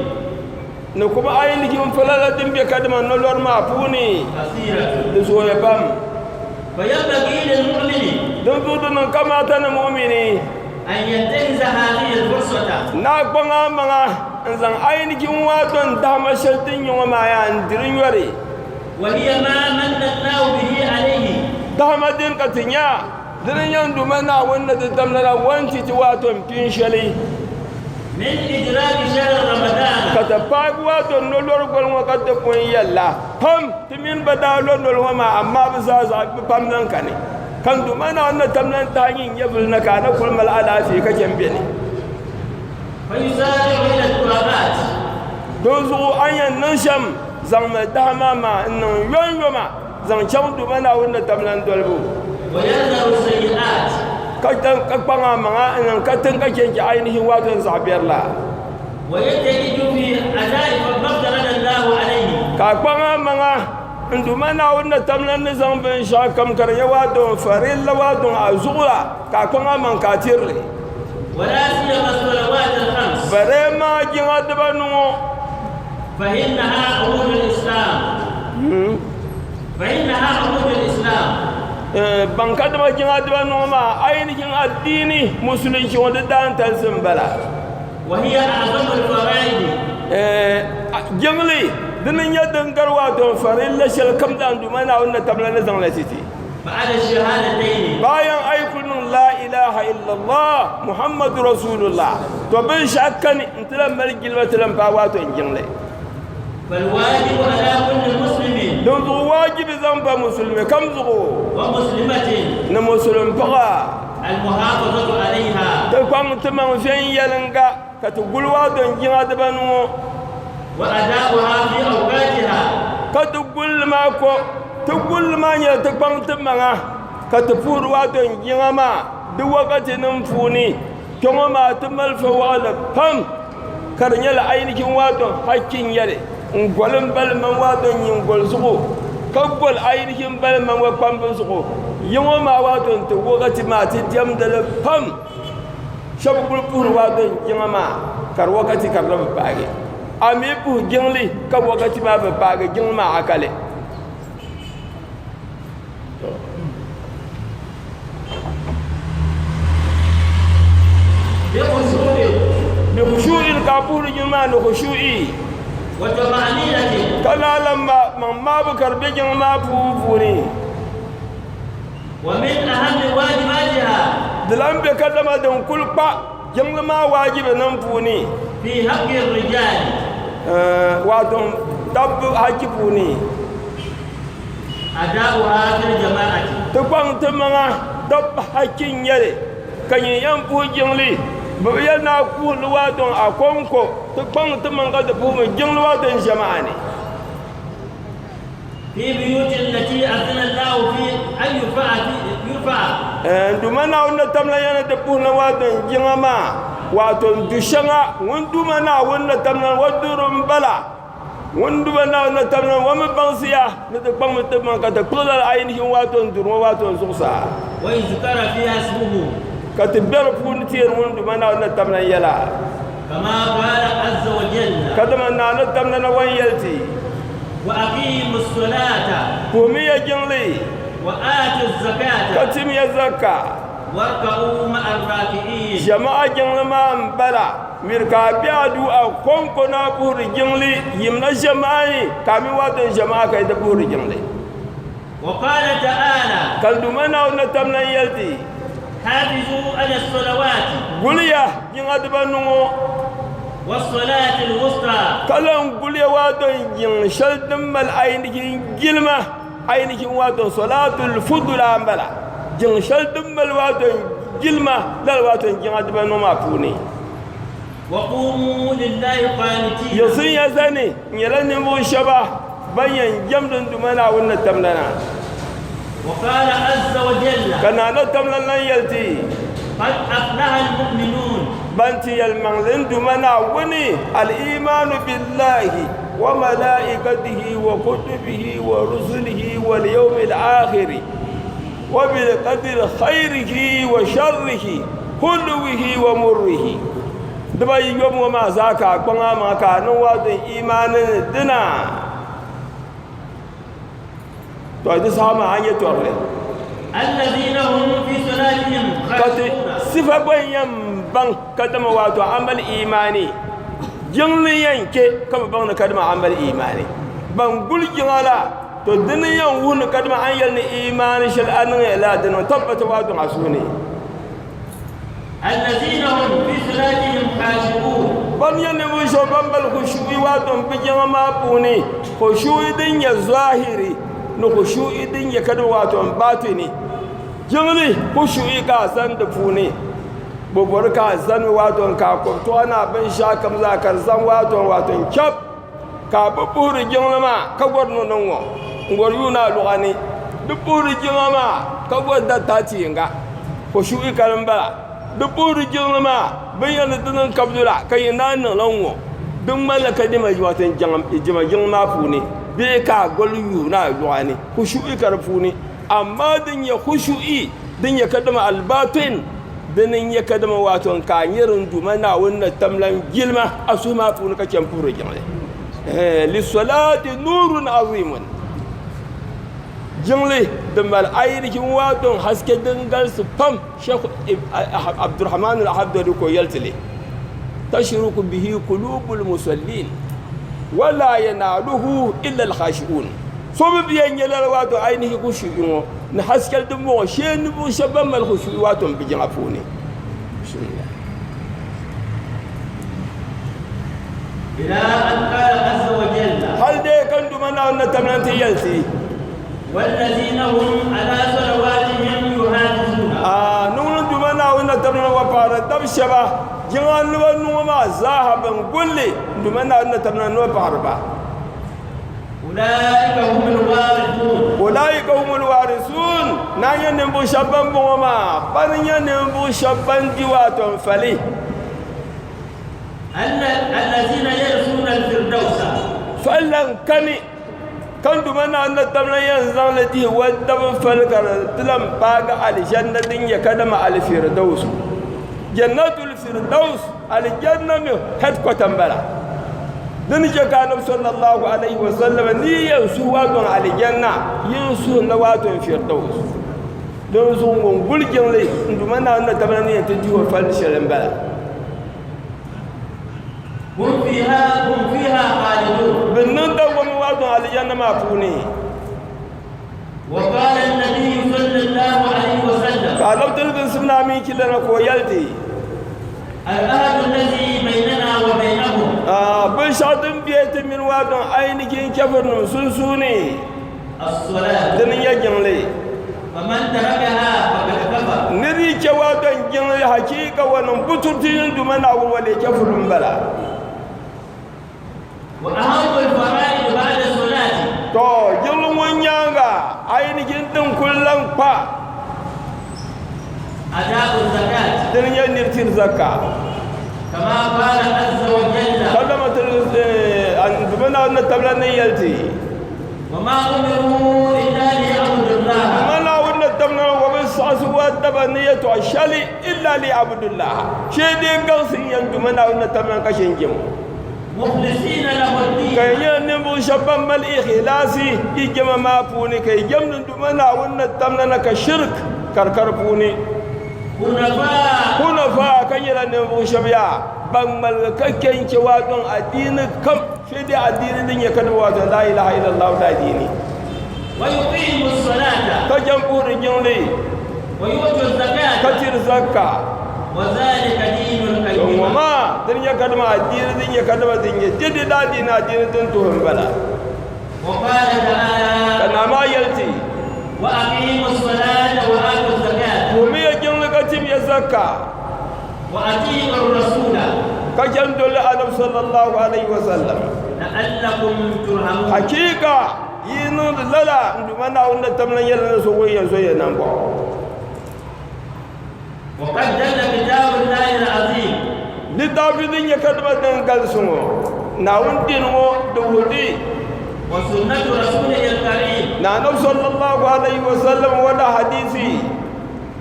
na kuma ainihin falalatin bai kadama na lor mafuni كثيرة da so ya bam فينبغي للمؤمن don zudunan kamata na mumini أن ينتهز هذه الفرصة na gbanga manga in zan ainihin waton dama shaltin yi wa mayan dirin yare وهي ما من الله به عليه dama din katinya dirin yan dumana wanda da damnana wanci ti waton fin shali من إدراك شهر رمضان ka ta fagi waton nolor gwalwa ka ta kun yalla pam timin bada nolor ma amma bisa zaɓi pam nan ka ne kan dumana wannan tamnan ta yin yabil na ka na kulmal alafi kake bene فيسارع إلى الترابات don zuwa an yan nan sham zan mai dama ma nan yoyoma zan can dumana wannan tamnan dolbo ويذر السيئات katan kakpanga manga nan katan kake ki ainihin waton zabiyar la ويتجد في أداء ما افترض الله عليه kakpanga manga nduma na wonna tamla ne zan ben sha kam kar ya wato farilla wato azura ka kuma man katirle ولا سيما الصلوات الخمس bare ma jinga dabanu فإنها عمود الإسلام فإنها عمود الإسلام banka da jinga dabanu ma ainihin addini musulunci wanda dan tansin bala وهي أعظم الفرائض jingli dinin ya dangar wato farilla shal kam da nduma na wonna tamla ne zan lasiti بعد الشهادتين bayan aikunin la ilaha illallah muhammadu rasulullah to bin shakkan intilan malgil watilan fa wato jingle فالواجب على كل مسلم don zu wajibi zan fa musulmi kam zugo ومسلمة na musulun faga المحافظة عليها da kwan tuman fen yalanga ka tu gulwa don jinga da banu وأداؤها في أوقاتها ka tu gulma ko tu gulma ya ta kwan tumanga ka tu furwa don jinga ma duk wakati nan funi kuma ma tumal fa wala pam karnya la ainihin wato hakkin yare ngolin balman wato yin gol suko kaggol ainihin balman wa kwambin suko yinwa ma wato ta wakati ma ti jam da pam shabul pur wato yin ma kar wakati kar ba bage ami pu jingli ka wakati ma ba bage jing ma akale bi khushu'il kapur jima no khushu'i وطمأنينة kana lamma man ma bu karbe jing ma fufuni ومن أهم واجباتها dilan be kadama don kulpa jing ma wajibe nan funi في حق الرجال wato dab haji funi أداؤها في الجماعة to kwang tumanga dab hakin yare kanyi yan fu jingli bu yana ku luwa don akonko to kwang tumanga da fu jing luwa don jama'a ne في بيوت التي أذن الله في أن يرفع dumana wanda tamla yana da puna wadon jingama wato dushanga wundumana wanda tamla wadurun bala wundumana wanda tamla wama bansiya na da kwang mutum ka ta kula ainihin wato durwa wato zusa ويذكر فيها اسمه ka tibbar puntir wundumana wanda tamla yala كما قال عز وجل kadama na tamla na wayalti وأقيموا الصلاة kumiya jingli وآتوا الزكاة katim ya zakka واركعوا مع الراكعين jama'a jingli bala mirka biadu a konko na buri jingli yimna jama'i kami wato jama'a kai da buri jingli وقال تعالى kan dumana wanda tamnan yalti حافظوا على الصلوات guliya jin adbanu والصلاة الوسطى kalan guliya wato jin shaldin mal ainihin gilma ainihin wato salatul fudula bala jin shaldin mal wato gilma dal wato jin adbanu ma funi وقوموا لله قانتين yasin ya sani yalan mu shaba bayan jamdun dumana wannan tamlana وقال عز وجل kana na tamlan yalti قد أفلح المؤمنون banti yalmanzin dumana wani al'imanu billahi wa mala'ikatihi wa kutubihi wa rusulihi wal yawmil akhir wa bil qadri khairihi wa sharrihi hulwihi wa murrihi duba yomu ma zaka kwanga ma kanin wadin imanin dina to ji sama hanyar tawre الذين هم في صلاتهم kati خاشعون sifa bayan ban kadama wato amal imani jingli yanke kama ban na kadama amal imani ban gulgin ala to dinin yan wuni kadama an yalni imani shal anin ila dinin tabbata wato asuni الذين هم في صلاتهم خاشعون ban yanne mun sho ban bal khushu'i wato bijin ma puni khushu'i din ya zahiri no khushu'i din ya kadama wato batini jingli khushu'i ka san da puni bobor ka zan wato ka ko to ana bin sha kam za ka zan wato kyap ka buburi jinama ka gorno nan wo ngor yuna lugani duburi jinama ka godda ta cinga ko shu ikaramba duburi jinama bayan dunan kabdula kai nan nan wo dun malaka dima wato jama jinama fu ne be ka gol yuna duani khushu'i karfuni amma din ya khushu'i din ya kadama albatin din ya kadama waton kanyirin dumana wannan tamlan gilma asuma funu ka kempuru jama'a lissalati nurun azimun jingle dambal ayyukin waton haske dangal su fam Sheikh Abdurrahman al-Habdari ko yaltile tashruku bihi qulubul musallin wala yanaluhu illa al-khashi'un so biyan yalal wato ainihi khushu'in na haske dummo sheni bu shabban mal khushu'i waton bijin afuni إلى أن قال عز وجل هل دي كنتم أنا أن تمنتي يلسي والذين هم على صلواتهم يحافظون نون دمنا أن تمنى وفارة تبشبه جمال نوما ذهبا قل لي دمنا أن تمنى وفارة أولئك هم الوارثون أولئك هم الوارثون نانيا نمبو شبان بوما بانيا نمبو شبان ديواتهم فلي الذين يرثون الفردوس فلن كني كان دمنا أن تمنى ينزل التي ودم فلكر تلم باغ على جنة يكدم على الفردوس جنة الفردوس على جنة هد كتنبلا دنجا كان صلى الله عليه وسلم ني يسوات على الجنة يسو نوات الفردوس دنزو نقول جنلي دمنا أن تمنى ينتجه فلشلنبلا هم فيها خالدون بالنسبة ومواد على الجنة ما فوني وقال النبي صلى الله عليه وسلم قالوا تلقى سمنا من كلنا كويلتي العهد الذي بيننا وبينهم بشرط بيت من واد أين كين كفر سنسوني الصلاة دنيا جنلي فمن تركها فقد كفر نري كواد جنلي حقيقة ونبتتين دمنا ولي كفر بلا وأهم الفرائض بعد الصلاة تو جلو ونيانغا أين كنتم كلن با أداء الزكاة دنيا نرتين زكاة كما قال عز وجل كلمة دمنا أن تبلن يلتي وما أمروا إلا ليعبدوا الله منا أن تبلن وبس أسوات تبنية الشلي إلا ليعبد الله شيء دي قصي يندمنا أن تبلن كشنجم مخلصين له الدين كي ينبو شبان مال إخلاصي إجمع ما فوني كي يمن دمنا وإن التمنى كشرك كركر فوني كنفا كي ينبو شبيا بمال كي كواتون الدين كم في دي الدين دين يكدوا لا إله إلا الله لا ديني ويقيم الصلاة كجنبور جنلي ويؤتوا الزكاة كتير زكاة وذلك دين القيم وما دنيا كدما الدين دنيا كدما دنيا جد دا دين الدين تنتهم بلا وقال تعالى كنا ما يلتي وأقيموا الصلاة وآتوا الزكاة ومي يجن لكتم يزكى وأطيعوا الرسول كجن دول آدم صلى الله عليه وسلم لعلكم ترحمون حقيقة ينو للا ندمنا ون تمنا يلنا سويا نامبو وقد دل كتاب الله العظيم لتابدين يكدما دنقل سمو ناون دينو دولي وسنة رسوله الكريم نانو صلى الله عليه وسلم ولا حديثي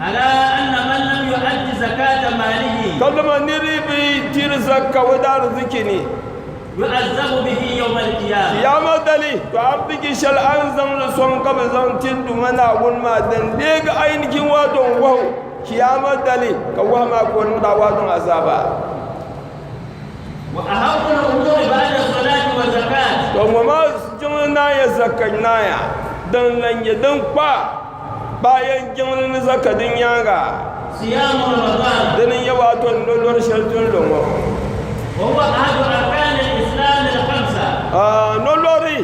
على أن من لم يؤد زكاة ماله كلما نري بتير زكاة ودار ذكني يعذب به يوم القيامة يا مدلي تعبدك شل أنزم لسون كبزون تندو منا ونما دن ليك أين كيوادون وهو كيامة دلي كوهما كون مداوادون عذابا وأهم الأمور بعد الصلاة والزكاة وما جمعنا يزكينا دن لن يدن قا bayan jimlin zaka din yanga صيام رمضان din yawaton lolor shaltun longo وهو أحد أركان الإسلام الخمسة nolori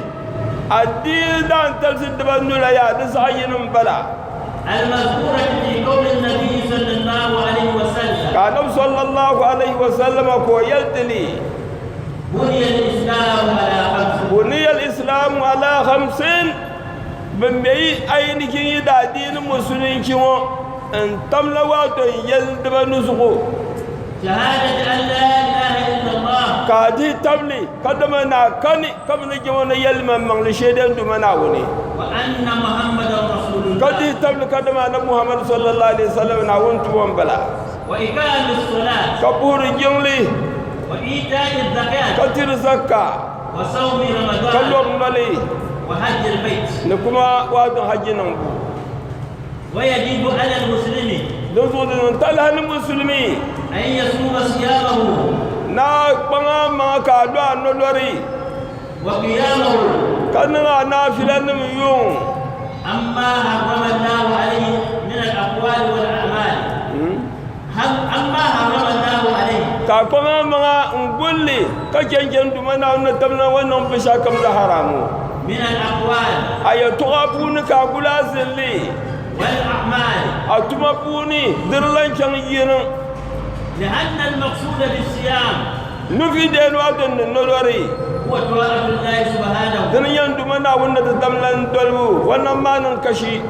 adil dan talsid bandula ya disayinum bala المذكورة في قول النبي صلى الله عليه وسلم كان صلى الله عليه وسلم كو يلتلي بني الإسلام على خمس بني الإسلام على 50 بمبي أين كي دا دين مسلمين كيو أن تملا واتو يلدب نسخو شهادة أن لا إله إلا الله كادي تبلي كدما ناكني كم نجمنا يلما من لشيدن دمنا وني وأن محمدا رسول الله كادي تبلي كدما أن محمد صلى الله عليه وسلم ناونت وانبلا وإقام الصلاة كبور جنلي وإيتاء الزكاة كتير زكاة وصوم رمضان كلور نلي وحج البيت نكما واد حج نمبو ويجب على المسلم دزود نتلها المسلمين أن يصوم صيامه na kpanga ma ka do anolori وقيامه kanna na filan yung أما حرم الله عليه من الأقوال والأعمال أما حرم الله عليه ka kpanga ma ngulli ka kenken duma na on tamna wannan bisha kam da haramu من الأقوال ayato abun ka gulazili والأعمال atuma buni dirlan kan yinin لأن المقصود بالصيام nufi da wadon nolori هو طاعة الله سبحانه dan yan duma na wannan tamlan dolbu wannan manan kashi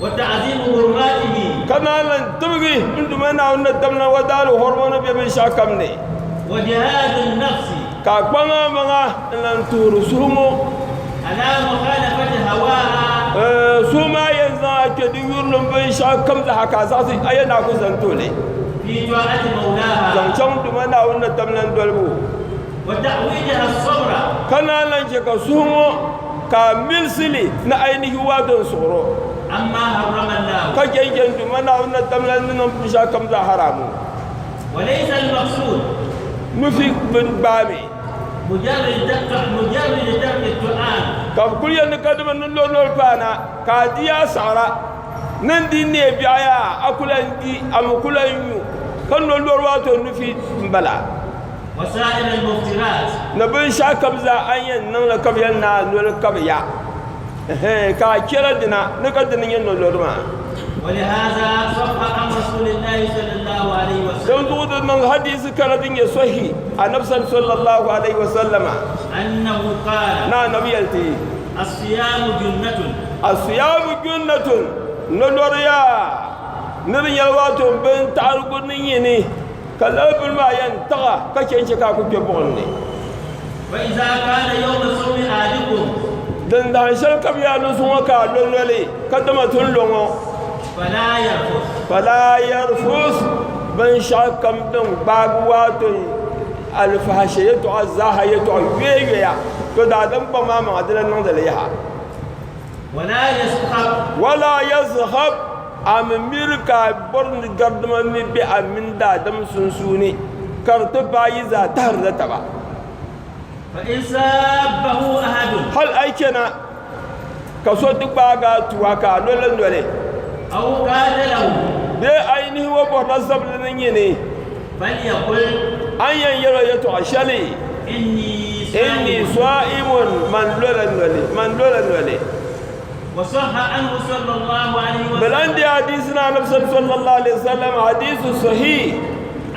وتعظيم حرماته kana lan tumgi duma na wannan tamlan wadalu hormona be bisha kam ne وجهاد النفس ka kpanga ma lan turu sumo على مخالفة هواها suma yanzu ake duyurlun bin sha kam da haka za su ayyana ku zanto ne في طاعة مولاها zancen duma na wannan tamlan dolbu وتعويدها الصبر kana lan ke ka sumo ka milsili na ainihi wadon tsoro عما حرم الله ka kenken duma na wannan tamlan nan bin sha kam da haramu وليس المقصود nufi bin bame مجرد ترك الطعام ka kulyan ka duma nan lolol pana ka diya sara nan din ne biya akulan di amukulan yu kan lolol wato nufi bala وسائر المفترات na bin sha kabza an yin nan na kabyan na nol kabya ka kira dina na ka dinin yin lolol ma ولهذا صح عن رسول الله صلى الله عليه وسلم don zuwa nan hadisi karadin ya sahi annabi sallallahu alaihi wasallama أنه قال na nabiyalti الصيام جنة asiyamu junnatun noloriya nirin yalwato bin tarugunin yini kalabul ma yan taga kake shi ka kuke bugun ne وإذا كان يوم صوم أحدكم dan da hanshal kabiya nun sun waka lolole kadama tun longo فلا يرفث fala yarfus ban shakam din babu wato alfahashiyatu azahayatu yeyeya to da dan ba ma ma adalan nan da laha ولا يسخر wala yazhab amirka born gardama mi bi aminda dam sunsuni karta bayi za ta harda ba فإن سابه أحد hal aikena kaso duk baga tuwaka lolan dole أو قاتله be ainihi wa borda sablin yene فليقل an yanyaro ya to ashali إني inni صائم sa'imun man lolan dole وصح عنه صلى الله عليه بلان وسلم دي حديثنا نبي صلى الله عليه وسلم حديث صحيح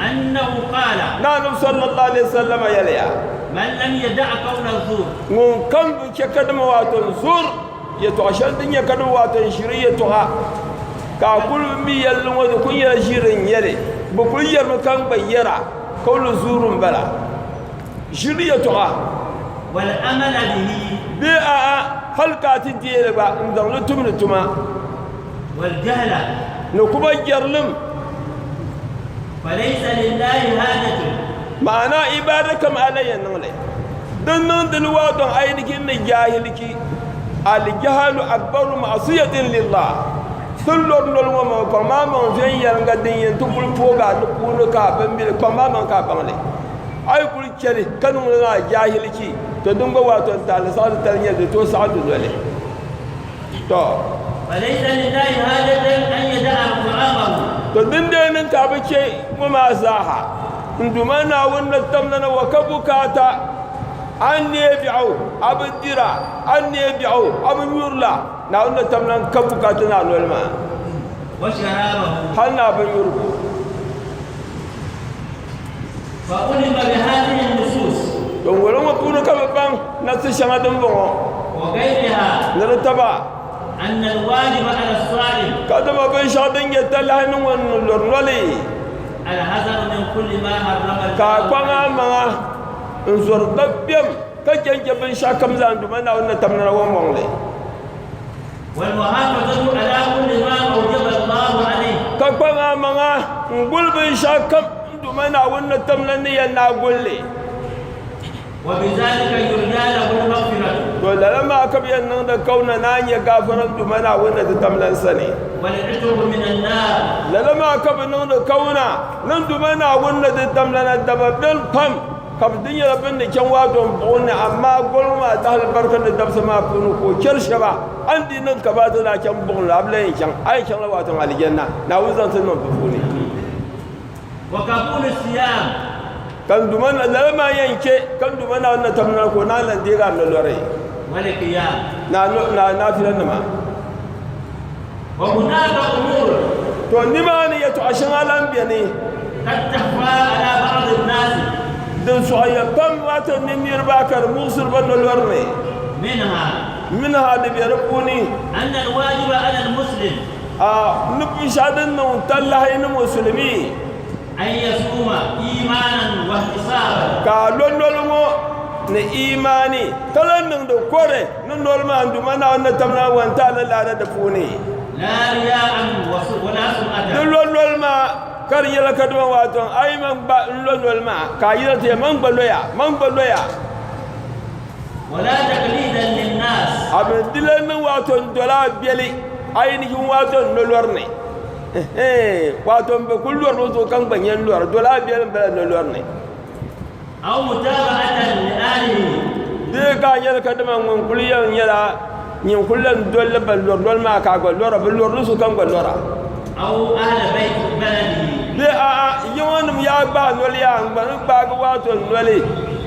أنه قال نبي صلى الله عليه وسلم يليا من لم يدع قول الزور mun kan ke kadama wato zur ya to ashal din ya kadama wato shiriya to ha ka kul mi yallun wa kun ya shirin yare bu kun yar kan bayyara kaulu zurun bala shiriya to ha والأمل به bi a halka ti dire ba inda lutum lutuma والجهل no kuma yarlum فليس لله حاجة ma'ana ibada kam alayyan nan lai dan nan dilwa don ainihin na jahilki al-jahalu akbaru ma'siyatin lillah sullor lol wa ma kama man fen yanga din yin tukul foga du kunu ka ban bil kama man ka ban lai ay kul kere kanu na jahilki to dun ga wato ta sa ta nya da to sa du dole to فليس لله حاجة أن يدع طعامه to din da nan ka bace mu ma zaha nduma na wannan tamnana wa ka bukata an ne bi'au abin dira an ne bi'au abin yurla na wannan tamnan ka bukata na nolma وشرابه hal na abin yurku فألم بهذه النصوص don wurin wa kuna ka babban na su shama din bongo وغيرها na taba أن الواجب على الصائم ka da babban shadin ya talahin wannan lornole الحذر من كل ما حرم ka الله kwanga manga nzor babbem ka kenke bin shakam zandu mana wannan tamnar wa mongle والمحافظة على كل ما أوجب الله عليه ka kwanga manga ngul bin shakam ndu mana wannan tamnar ni yana gulle وبذلك يرجى له المغفرة to lalama ka biyan nan da kauna na ya gafaran ndu mana wannan tamnar sane والعتق من النار lalama ka bin nan da kauna nan ndu mana wannan tamnar da babben pam kabdin ya rabin da kyan wato wannan amma gulma ta albarkar da dabsa ma funu ko kirshe ba an dinin ka ba ta da kyan bon lablan kyan ai kyan wato aljanna na wuzan sun nan bufuni وقبول الصيام kan duman lalama yanke kan duman wannan tamnar ko na lan dira na lore والقيام na filan ma وهناك أمور to ni ma ne ya to ashin alan biya ne قد تخفى على بعض الناس dan su ayyukan wato ni mirbakar musul ban lore ne منها min hada bi rubuni أن الواجب على المسلم a nufin shadin nan tallahi ni musulmi أن يصوم إيمانا واحتسابا ka lololmo na imani kalan nan da kore nan nolma andu mana wannan tamna wanta la lada da fune لا رياء ولا سمعة nan lololma kar yala kadma waton ai man ba lololma ka yila te man baloya ولا تقليدا للناس abin dilan nan waton dola beli ainihin waton lolorne waton be kullor no kan banyan lor dola bel bel lolorne أو متابعة لآله de ka yala kadma ngon kuliyan yala nyin kullan dolle bal ma ka go lora bal su kan go lora أو أهل بيت بلده de a yawanum ya ba nol ya ban ba ga wato nole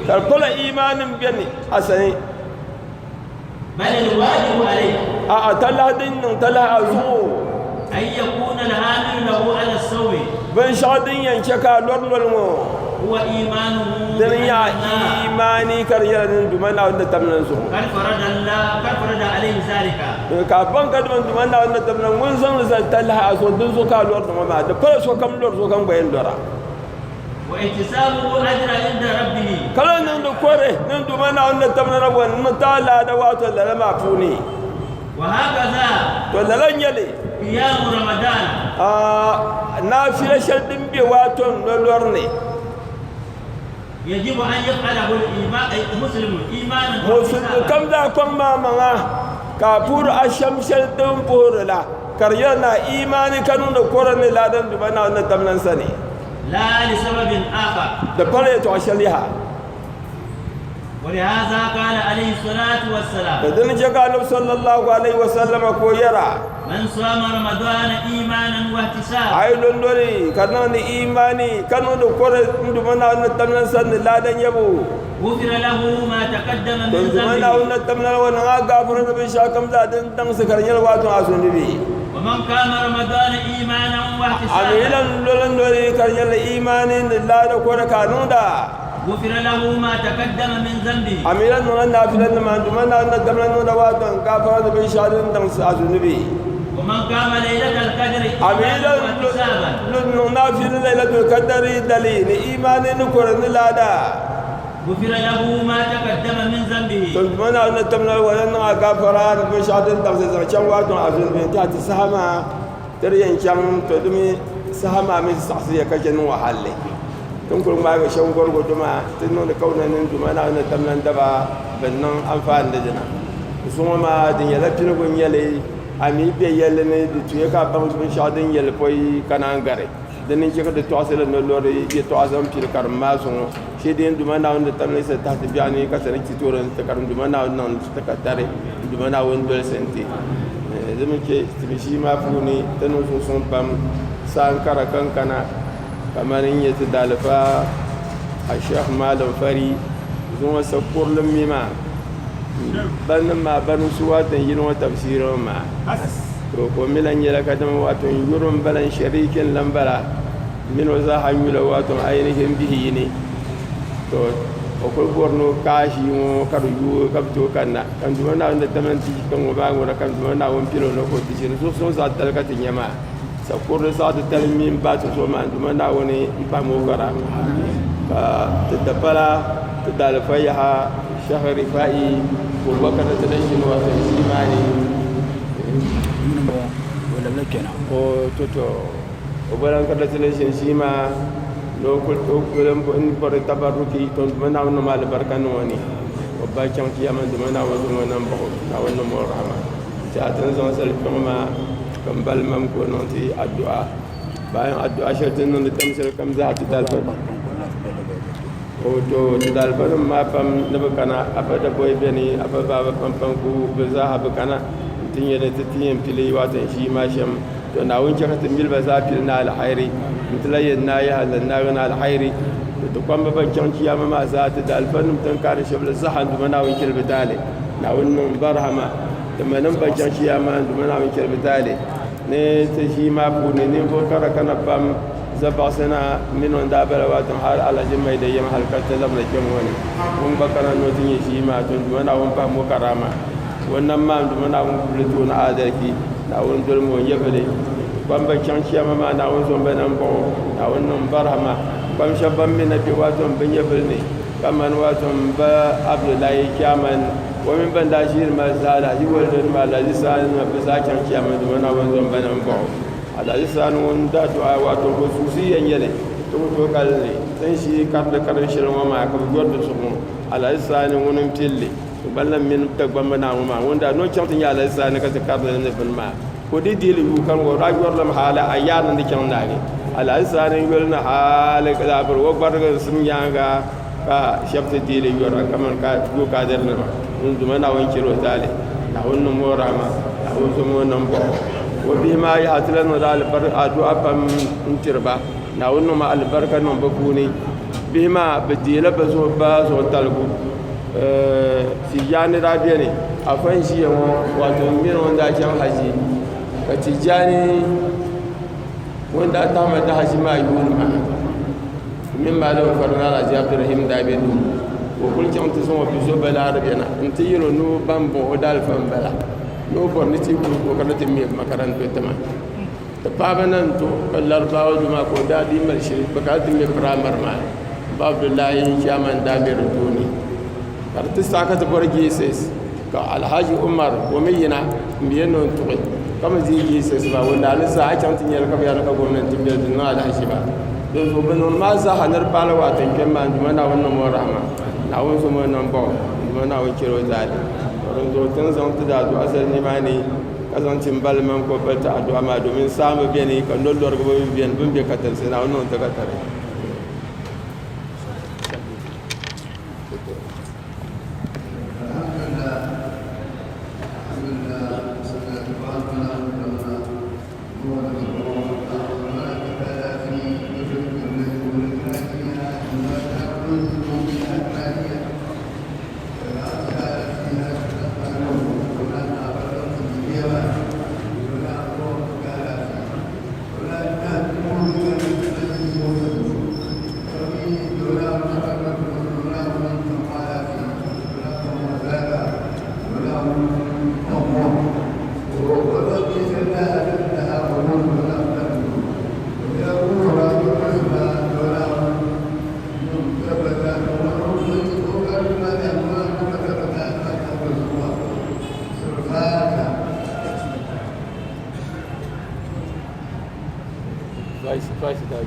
kar kula imanin bene asani بل الواجب عليه a taladin nan tala azu أن يكون العامل له على السوء ban shadin yanke ka lornol mo هو إيمانه dan ya بأن الله imani kar yaran dumana wanda tamnan su قد فرض عليه ذلك ka ban ka dumana wanda tamnan mun san da tala azu dun su ka lornol ma da fara so kam lor so kan bayan dora واحتسابه أجر عند ربه kala nan da kore nan dumana wanda tamnan wannan tala da wato lalama funi وهكذا to lalan yale قيام رمضان na fila shardin bai wato lolor ne يجب أن يفعله المسلم إيمانا musulmi واحتسابا kam da kwan mamanga kafur a shamshar din furula karyar na imani kanu da koren ne ladan duba na wannan tamnan sani لا لسبب آخر da fara ya to a shaliha ولهذا قال عليه الصلاة والسلام da dini jaka annabi sallallahu alaihi wasallama ko yara من صام رمضان إيمانا واحتسابا ai londori kanu ni imani kanu da koren duba na wannan tamnan sani ladan yabo غفر له ما تقدم من don duba na ذنبه wannan tamnan wannan gafara da bin shakam da din dan su karyar wato a sunubi ومن قام رمضان إيمانا واحتسابا amilan lolondori karyar imanin da da kore kanu da غفر له ما تقدم من ذنبه amiran nan na filan da man duman na damlan da wato gafara da bin shadin dan su a sunubi ومن قام ليلة القدر amilan إيمانا واحتسابا nun na filan lailatul qadri dalil imanin koren lada غفر له ما تقدم من ذنبه don duman na tamnar wannan gafara da bin shadin dan su can wato a sunubi ta ta sahama taryan can to dumi sahama min sahsiya kake nun wahalle tun kurma ga shan gwargwado ma tun nuna kaunanin dumana wani tamnan daba bannan amfani da jina sun ma din yala firgun yale a mi be yale ne da tuye ka ban sun sha din yale koi kanan gare da nin kika da to asala no lori ya to asam fir karma sun shi din dumana wani tamnan sai ta tafi ani ka sanin kitoran ta karin dumana wannan ta katare dumana wani dole sente zama ke shi ma funi tanu sun pam san kara kankana kamar yin yata dalifa a sheikh malam fari zuwa sakurlin mima banin ma banin su watan yin wa tafsirin ma to ko milan yi lakatan watan yurin balan sharikin lambara min wa za a yi watan ainihin bihi ne to akwai borno kashi mo karu yu kabto kanna kan duma na wanda tamanti kan wa ba ngora kan duma na won pilo no ko tishir so so za talkatin yama sakurri sa ta talmin ba ta so ma duma na wani ba mu kara ka ta dabara ta dalfai ha shahari fa'i ko baka ta da shi wa ta imani wala lakena ko toto o baran ka da shi ma lokul okulen in bore tabaruki ton mana no mal barkan woni o ba chan kiyama de mana wo mo nan ba na wonno mo rahma ta tan zon sal kuma kam bal mam ko non ti addu'a bayan addu'a shatin non tam sel kam za ta dal ba o to dal ba ma pam da kana abada boy beni ababa pam pam ku be za ha kana tinye da tiyen fili watan shi ma sham to na won ka tin bil ba za fil na al khairi mutlayen na ya halan na gana alhairi da kwamba ban kyan kiyama ma za ta da alfannin tan kare shabla zahan da mana wani kirbi tale na wannan barhama da manan ban kyan kiyama da mana wani kirbi tale ne ta shi ma ku ne ko kara kana fam zaba sana min wanda bala watan har alajin mai da yamma halkar ta zama da kyan wani kun bakana notin ya shi ma tun da mana wani fam karama wannan ma da mana wani kullu na adalci na wani dulmu yabale kwamba kyan kiyama ma na wani zombe nan bo na wannan barhama kwam shabban min nabi wato ban yabal ne kaman wato ba abdullahi kiyaman wa min ban da shi ma zala ji waldan ma la lisan ma ba za kyan kiyama da wannan wani zombe nan bo ala lisan wanda to wato khususiyan yele to kal ne san shi kar da karin shirin ma ka gordo su mu ala lisan wani tille ballan min tagbamba na ma wanda no kyantin ya ala lisan ka ta kar da ne bin ma ko di dili yu kan wo ragor lam hala ayana ndi kan nagi ala isani wel na hala ka bar wo bar ga sum yanga ka shafta dili yu ra kaman ka go ka der na mun duma na won kiro dale na won mo rama na won so mo nan bo wo bi ma ya hatlan dal bar adu afam intirba na won ma al barka non ba kuni bi ma badila ba so talgu si yani rabiane afan shi wato min wanda kan haji ka tijani wanda ta mata haji ma yi wani ma min ba da farna la ji abdurrahim da be du ko kul kan to so bi so bala arabiyana inta yiro no bambo o dal fam bala no bor ni ti ko kana te mi makaran to tama ta pabanan to kallar bawo duma ko da di mal shiri ba ka dimbe pramar ma ba abdullahi chaman da be rutuni artista ka ta borgi ses ka alhaji umar wa miyina miyano to kama zigi sai ba wanda alisa a can tin yarka bayan ka gwamnatin biyar din na alhaji ba don so ban ma za hanar falawa tan kan ma duma na wannan mu rahama na won so mun nan ba duma na won kiro zali don zo tun zan ta da du asal ne ma ne kazancin balman ko bata addu'a ma domin samu biyan ne kan dollor gaba biyan bin be katar sai na wannan ta katar Vai se dar.